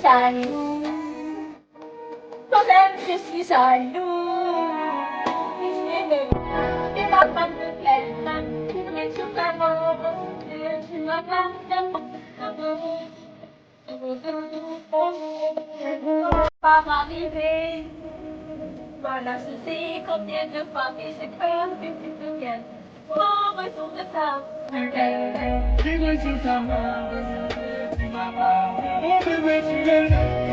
jaloux. Quand même, je suis jaloux. Et ma femme me plaît, mais je vraiment, tu m'as pas pas m'arriver. Voilà, je sais combien de fois que j'ai peur que tu te viennes. Mon retour de ta Tu me dis ta main, tu m'as pas. Mon bébé, tu es le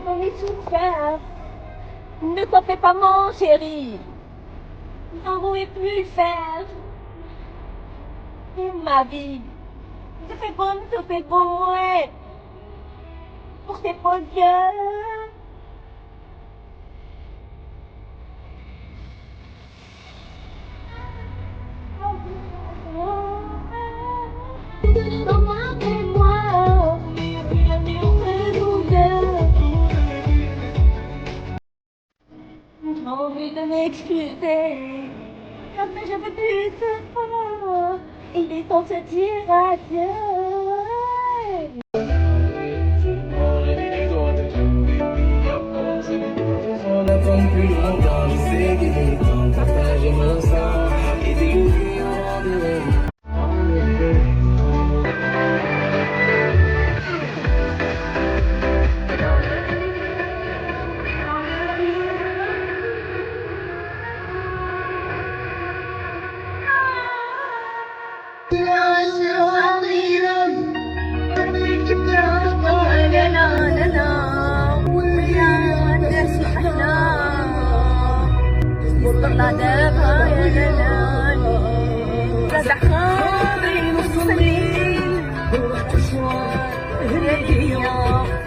On est souffert. Ne t'en fais pas, mon chéri. N'en pouvez plus le faire. Ma vie. Je fais bon, je fais bon, ouais. Pour tes beaux yeux. Emmenez-moi, rien n'est j'ai envie de m'excuser, mais je veux plus te voir. Il est temps de se dire adieu. On attend plus longtemps, je sais qu'il est temps de partager mon sang et découvrir un rendez-vous. طلع دابها يا جلال رزع خاطري نص الليل هدية